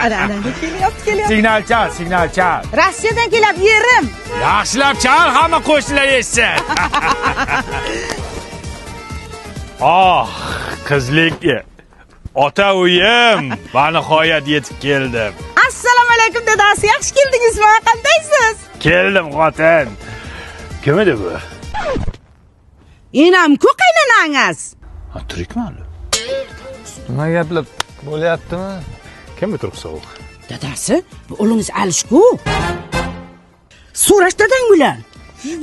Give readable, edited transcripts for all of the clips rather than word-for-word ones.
Ana kelyapti. Signal chal. Rossiyadan kelyapti yerim. Yaxshilab chal, hamma qo'shnilar eshitsin. Qizlik. Ota uyim, va nihoyat yetib keldim. Assalomu alaykum dadasi, yaxshi keldingizmi? Qandaysiz? Keldim xotin. Kim edi bu? Enam-ku qaynonangiz. Turikmi hali? Nima gaplar bo'lyaptimi? Kim bu turq sovuq? Dadasi, bu o'g'lingiz Alishku. So'rash dadang bilan.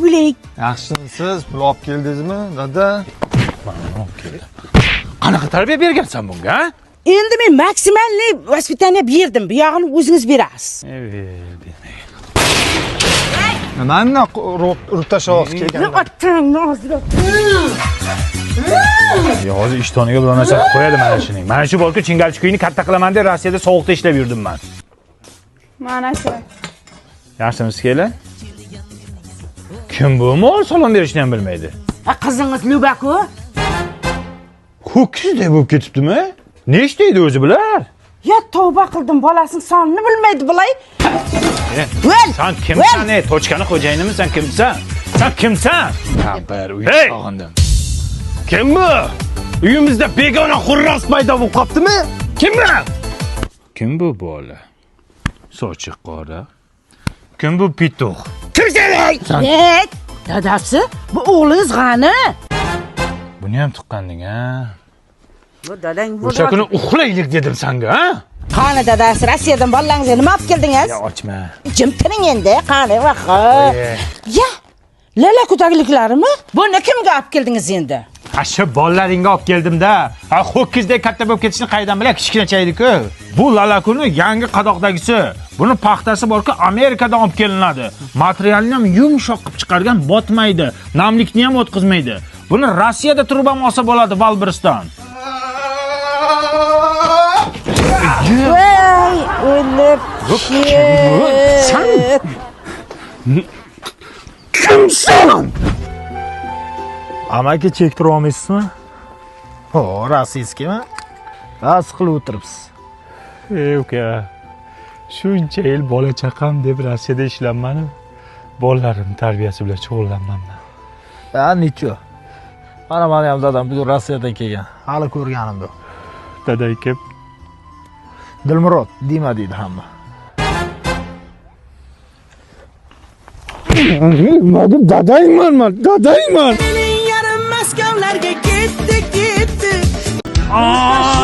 Bilay. Yaxshimisiz? Pul olib keldingizmi, dada? Mana olib keldim. Qanaqa tarbiya bergansan bunga, ha? Endi men maksimalniy vaspitaniya berdim. Bu yog'ini o'zingiz berasiz. Nimani urib tashlab kelgan? Otangni ozdirib. Hozir ishtoniga bo'lmasa qo'yadi mana shuning. Mana shu bolka chingalchikuyni katta qilaman deb Rossiyada sovuqda ishlab yurdim men. Mana shu. Yaxshimisiz kelar? Kim bu? Mol salom berishni ham bilmaydi. Qizingiz Lubaku? Ho'kizdek bo'lib ketibdimi? Ne ishlaydi o'zi bular? Ya tavba qildim, bolasining sonini bilmaydi bulay. Sen kimsan? Tochkani xo'jayinimi? Sen kimsan? Sen kimsan? Bir uy sog'indim. Kim bu? Uyimizda begona xurras paydo bo'lib qoptimi? Kim bu? Kim bu bola? Sochi qora. Kim bu pituq? Kimsan? Dadasi, bu o'g'lingiz g'ani. Buni ham tuqqanding, ha? Bu dadang bu. O'sha kuni uxlaylik dedim senga, ha? Qani dadasi, Rossiyadan bolalaringizga nima olib keldingiz? Ya ochma. Jim tiring endi, qani vaqa. Ya, lala ko'tagliklarimi? Buni kimga olib keldingiz endi? Shu bolalaringga olib keldim-da. Ho'kizdek katta bo'lib ketishni qaydan bilay, kichkinachaydi-ku. Bu lalakuni yangi qadoqdagisi. Buni paxtasi borki, Amerikadan olib kelinadi. Materialni ham yumshoq qilib chiqargan, botmaydi, namlikni ham o'tkazmaydi. Buni Rossiyada turib ham olsa bo'ladi, Valbiriston. Voy, o'lib. Sen kimsan? Amaki chektira olmaysizmi? Rossiyskimi? Bas qilib o'tiribsiz. Uka. Shuncha yil bola chaqam deb Rossiyada ishlanmanu, bolalarim tarbiyasi bilan shug'ullanmanman. Necha? Mana ham dadam bu Rossiyadan kelgan. Hali ko'rganim yo'q. Daday kim? Dilmurod, Dima deydi hamma. Dadayman. Mening yarim Maskovlarga ketdi.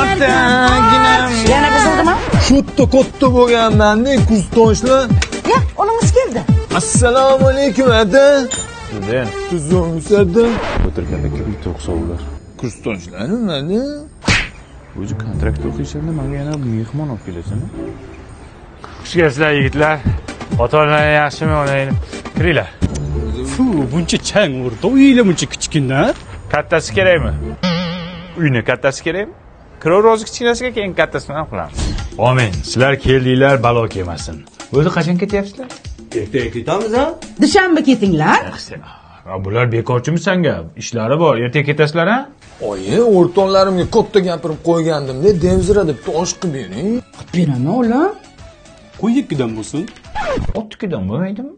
Otaginam. Yana buzildimi? Sho'tta katta bo'lganman-da, kustoshlar. Ya, o'g'lingiz keldi. Assalomu alaykum, ada. Sizdan Tuzumsiz, ada. o'tirganda kim turq sovuqlar? Kustoshlarmi, mana? O'zi kontrakt o'qiysan-da, menga yana mehmon olib kelasan-a? Xush kelibsizlar yigitlar. Ota-onalar yaxshimi, onanglar? Kiringlar. Fu, buncha chang urdi. Uyinglar buncha kichkina. Kattasi kerakmi? Uyni kattasi kerakmi? Kirov rozi kichkinasiga keyin kattasini ham qilamiz. Amin. Sizlar keldinglar, balo kelmasin. O'zi qachon ketyapsizlar? Ertaga ketamiz, ha? Dushanba ketinglar. Bular bekorchimi senga? Ishlari bor. Ertaga ketasizlar, ha? Oyi, o'rtoqlarimga katta gapirib qo'ygandim-da, devzira deb tosh qilib bering. Beraman o'g'lim. Qo'y ikkidan bo'lsin. Ottikidan bo'lmaydimi?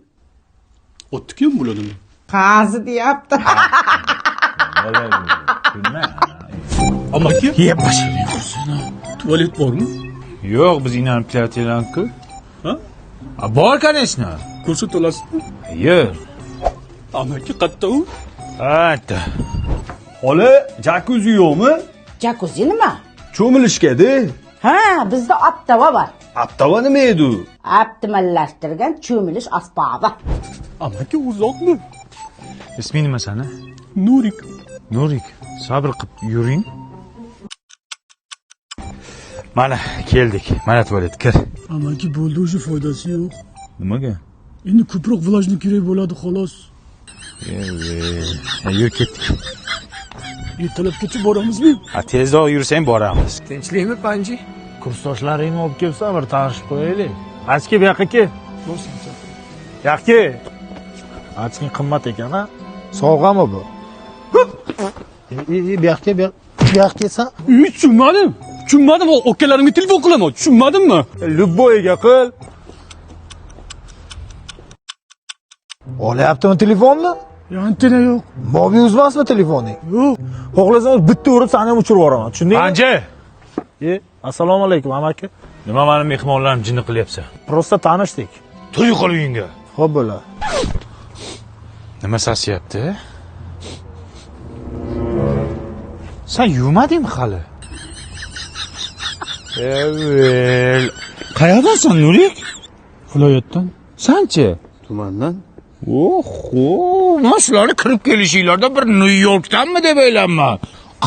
Otniki ham bo'ladimi? Qazi deyapti. Amaki, Yeb boshini qursin. tualet bormi? Yo'q, biz inanib kelayotganku. Ha? Bor, конечно. Ko'rsata olasizmi? Yo'q. Amaki qayerda u? Hatta. Ola, jakuzi yo'qmi? Jakuzi nima? Cho'milishga-da. Ha, bizda optava bor. Aptava nima edi? Optimallashtirgan cho'milish asbobi. Amaki uzoqmi? Isming nima sani? Nurik. Nurik, sabr qilib yuring. Mana keldik. Mana tualet kir. Amaki bo'ldi, o'sha foydasi yo'q. Nimaga? Endi ko'proq vlajni kerak bo'ladi, xolos. Yur ketdik. Ertalabgacha boramizmi? Tezroq yursang boramiz. Tinchlikmi, Panji? Kursdoshlaringni olib kelsa, bir tanishib qo'yaylik. Achki bu yoqqa kel. Bo'lsin. Yoqqa. Achking qimmat ekan, ha? Sovg'ami bu? Bu yoqqa kelsan. Tushunmadim. Tushunmadim, ukalarimga telefon qilaman. Tushunmadingmi? Любойga qil. Olyaptimi telefonni? Antena yo'q. Mobil uzmasmi telefoning? Yo'q. Xohlasangiz bitta urib seni ham uchirib yuboraman. Tushundingmi? Ancha. Assalomu alaykum amaki. Nima meni mehmonlarim jinni qilyapsan? Prosta tanishdik. To'y qil uyingga. Xo'p bo'ladi. Nima sasyapti? Sen yuvmadingmi hali? Evet. Qayerdansan Nurik? Viloyatdan. Sanchi? Tumandan. Oho, mana shularni kirib kelishinglarda bir New Yorkdanmi deb o'ylanma.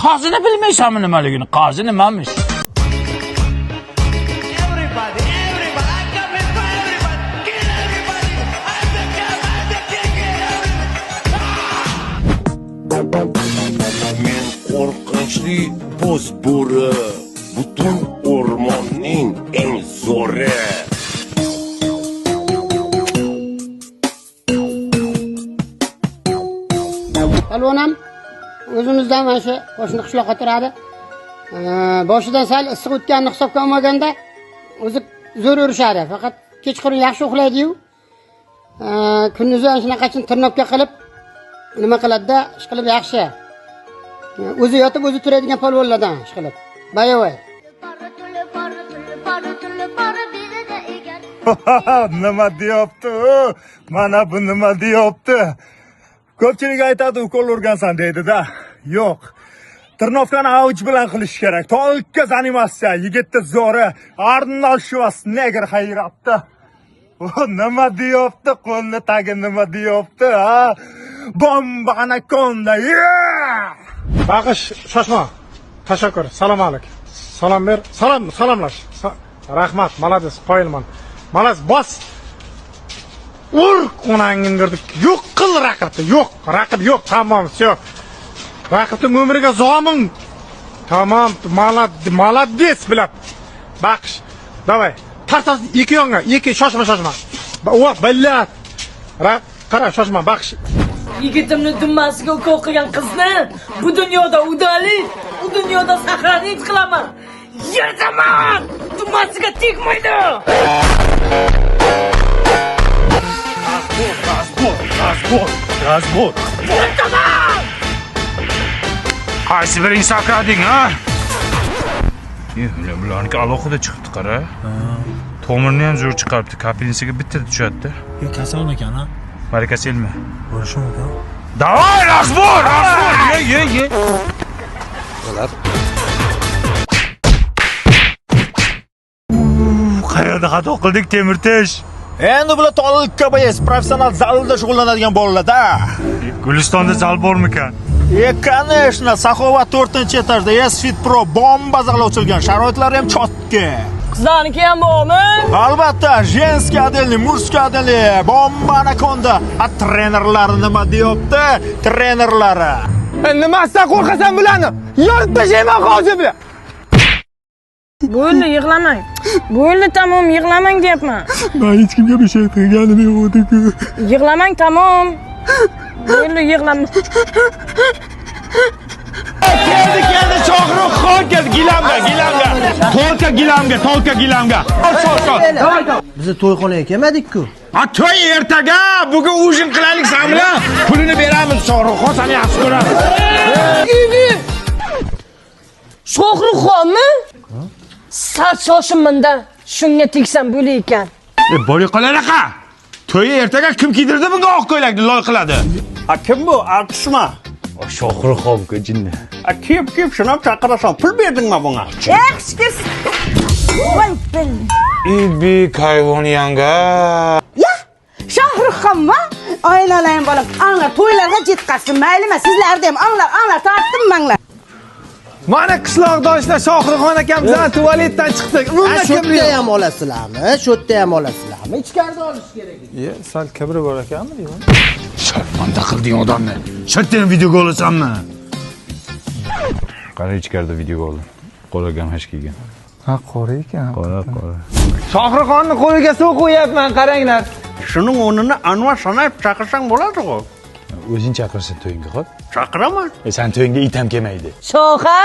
Qozini bilmaysanmi nimaligini? Qozi nimamish? Men qo'rqinchli boz bo'ri, butun o'rmonning eng zo'ri. Palvonam o'zimizdan mana shu qo'shni qishloqqa turadi. Boshidan sal issiq o'tganini hisobga olmaganda o'zi zo'r urishadi. Faqat kechqurun yaxshi uxlaydi-yu. Kunduzi ana shunaqachun tirnoqqa qilib nima qiladi-da, ish qilib yaxshi. O'zi yotib o'zi turadigan palvonlardan ish qilib. Bayavoy. Nima deyapti? Mana bu nima deyapti? Ko'pchilik aytadi, ukol urgansan deydi-da. Yo'q. Tirnovkani avj bilan qilish kerak. Tolka zanimatsiya, yigitni zo'ri, Arnold Schwarzenegger hayratdi. Nima deyapti? Qo'lni tagi nima deyapti, ha? Bomba anakonda. Baqish, shoshma. Tashakkur. Salom alaykum. Salom ber. Salomlash. Rahmat, malades, qoyilman. Malas bos. Ur onangni dirdik. Yo'q qil raqibni. Yo'q, raqib yo'q. Tamom, всё. Raqibning umriga zomin. Tamom, malades bilab. Baqish. Davay. Tartas ikki yonga, ikki shoshma. O, billat. Qara, shoshma, baqish. Yigitimni dummasiga ukol qilgan qizni bu dunyoda udalik, bu dunyoda saqlanib qilaman. Yerdaman! Dummasiga tegmaydi. Razbor. Qaysi biring sakrading, ha? Bularniki alohida chiqibdi, qara. Tomirni ham zo'r chiqaribdi. Kapelnisiga bitta tushadi. Kasal ekan, ha? Malika Selma. Bo'lishi mumkin. Davay, razbor! Ye. Qayerda xato qildik, Temirtash? Endi bular tollikka boyas, professional zalda shug'ullanadigan bolalar-da. Gulistonda zal bormikan? Конечно, Saxovat 4-etajda S-Fit Pro bomba zali ochilgan. Sharoitlari ham chotki. Qizlarniki ham bormi? Albatta, jenskiy adelni, murskiy adelni, bomba anakonda. Trenerlari nima deyapti? Trenerlari. Nimasidan qo'rqasan bularni? Yorib tashlayman hozir bilan. Bo'ldi, yig'lamang. Bo'ldi, tamom, yig'lamang deyapman. Men hech kimga bir şey qilganim yo'q edi-ku. Yig'lamang, tamom. Bo'ldi, yig'lamang. Keldi, Shohruxxon keldi, gilamga. Tolka. Biz to'yxonaga kelmadik-ku. To'y ertaga, bugun ujin qilaylik sen bilan. Pulini beramiz, Shohruxxon seni yaxshi ko'radi. Shohruxxonmi? Sal shoshimmanda shunga tegsam bo'lar ekan. Bo'ri qolalaqa. To'y ertaga kim kiydirdi bunga oq ko'ylakni loy qiladi? Kim bu? Alqishma. Shohruxxon-ku jinni. Kim shunam chaqirasan, pul berdingmi bunga? Voy bil. Bek hayvon yanga. Ya, Shohruxxonmi? Aylanayim bolam. Anglar to'ylarga yetkazsin. Maylimi? Sizlar ham anglar tortdim manglar. Mana qishloqdoshlar Shohruxxon akam bilan tualetdan chiqdik. Unda Shu yerda ham olasizlarmi? Shu yerda ham olasizlarmi? Ichkarida olish kerak edi. Sal kibri bor ekanmi deyman. Sharmanda qilding odamni. Shartdan videoga olasanmi? Qara ichkarida videoga oldim. Qo'liga gamash kiygan. Ha, qora ekan. Qora. Shohruxxonni qo'liga suv qo'yapman, qaranglar. Shuning o'rnini Anvar Sanoyev chaqirsang bo'ladi-ku. O'zing chaqirsa to'yingga qo'y. Chaqiraman. Sen to'yingga it ham kelmaydi. Shoha?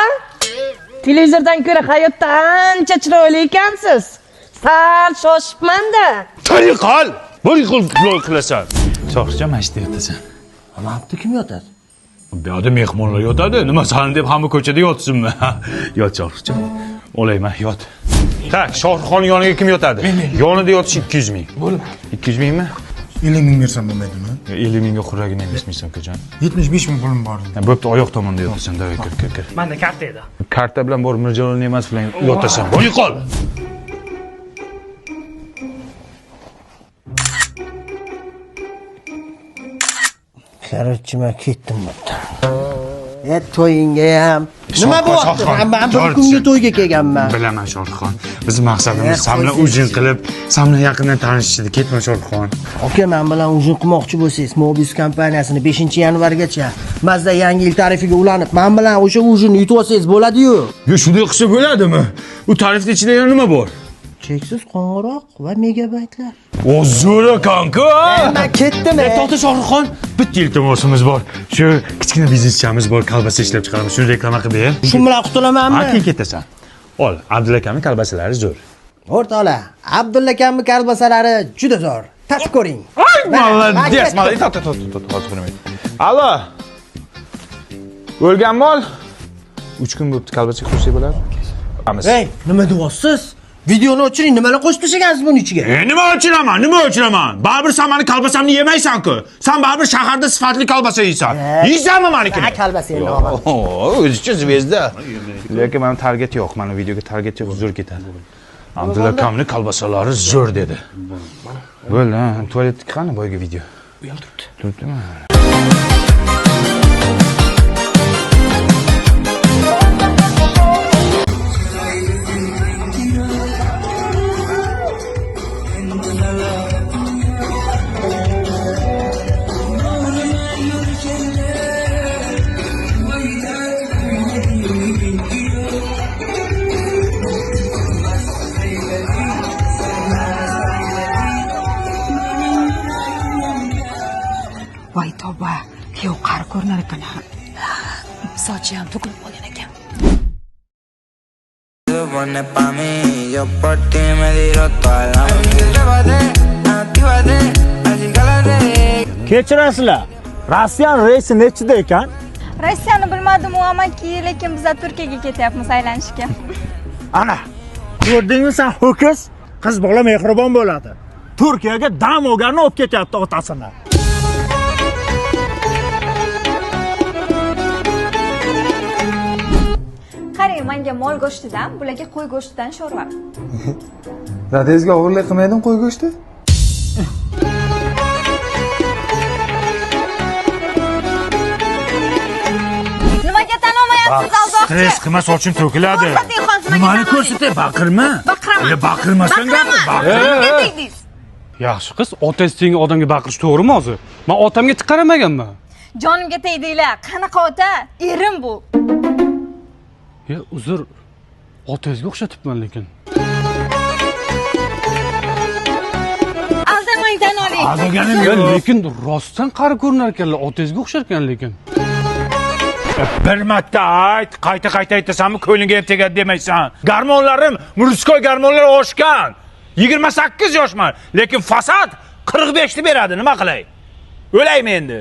Televizordan ko'ra hayotda ancha chiroyli ekansiz. Sal shoshibman-da. Tili qol. Bir qil qilasan. Shohjam mashta yotasan. Mana bu kim yotadi? Bu yerda mehmonlar yotadi. Nima san deb hamma ko'chada yotsinmi? Yot Shohjam. Olayman, yot. Tak, Shohruxxon yoniga kim yotadi? Yonida yotish 200 ming. Bo'lma. 200 mingmi? 50 ming bersam bo'lmaydimi? 50 mingga xuragini emishsan ko'chan. 75 ming pulim bor. Bo'pti, oyoq tomonda yotasan, davay kir. Menda karta edi. Karta bilan bor mirjalol emas bilan yotasan. Bo'y qol. Qarorchi men ketdim bundan. To'yingga ham. Nima bo'lyapti? Men bir kunga to'yga kelganman. Bilaman Shohruxxon. Bizning maqsadimiz sen bilan ujin qilib, sen bilan yaqindan tanishishdi. Ketma Shohruxxon. Aka, men bilan ujin qilmoqchi bo'lsangiz, Mobius kompaniyasini 5-yanvargacha Mazda yangi yil tarifiga ulanib, men bilan o'sha ujinni yutib olsangiz bo'ladi-yu. Yo, shunday qilsa bo'ladimi? U tarifning ichida yana nima bor? Cheksiz qo'ng'iroq va megabaytlar. O zo'ra kanka. Men ketdim. To'xta Shohruxxon, bitta iltimosimiz bor. Shu kichkina bizneschamiz bor, kolbasa ishlab chiqaramiz. Shuni reklama qilib ber. Shu bilan qutulamanmi? Keyin ketasan. Ol, Abdulla akamning kolbasalari zo'r. O'rtoqlar, Abdulla akamning kolbasalari juda zo'r. Tatib ko'ring. Молодец, молодец. Allo. O'lgan mol 3 kun bo'pti, kolbasa qo'shsak bo'ladi? Ey, nima deyapsiz? Videoni o'chiring, nimalar qo'shib tashlagansiz buning ichiga? Nima o'chiraman? Baribir sen meni kolbasamni yemaysan-ku. Sen baribir shaharda sifatli kolbasa yeysan. Yeysanmi menikini? Ha, kolbasa endi olman. O'zicha zvezda. Lekin men target yo'q, mana videoga target yo'q, zo'r ketadi. Abdulla akamning kolbasalari zo'r dedi. Bo'ldi, tualetga qani boyagi video? Bu ham turibdi. Turibdimi? Voy tavba, kuyov qari ko'rinar ekan. Sochi ham to'kilib qolgan ekan. Kechirasizlar. Rossiyan reysi nechida ekan? Rossiyani bilmadim u amaki, lekin biz Turkiyaga ketyapmiz aylanishga. Ana, ko'rdingmi sen ho'kiz? Qiz bola mehribon bo'ladi. Turkiyaga dam olganni olib ketyapti otasini. Qarang, menga mol go'shtidan, bularga qo'y go'shtidan sho'rva. Dadangizga o'g'irlik qilmaydimi qo'y go'shti? Nimaga tan olmayapsiz, aldoqchi? Stress qilma, sochim to'kiladi. Nimani ko'rsatay, baqirma. Baqiraman. Baqirmasang gapir. Yaxshi qiz, otangiz tengi odamga baqirish to'g'rimi hozir? Men otamga tik qaramaganman. Jonimga tegdinglar. Qanaqa ota? Erim bu. Ya, uzr. Otangizga o'xshatibman lekin. Aldamang tan oling. Aldaganim Ya, yo'q. lekin rostdan qari ko'rinar ekanlar, otangizga o'xshar ekan lekin. Bir marta ayt, qayta aytasanmi, ko'nglimga ham tegadi demaysan. Garmonlarim, murskoy garmonlar oshgan. 28 yoshman, lekin fasad 45 ni beradi, nima qilay? O'laymi endi?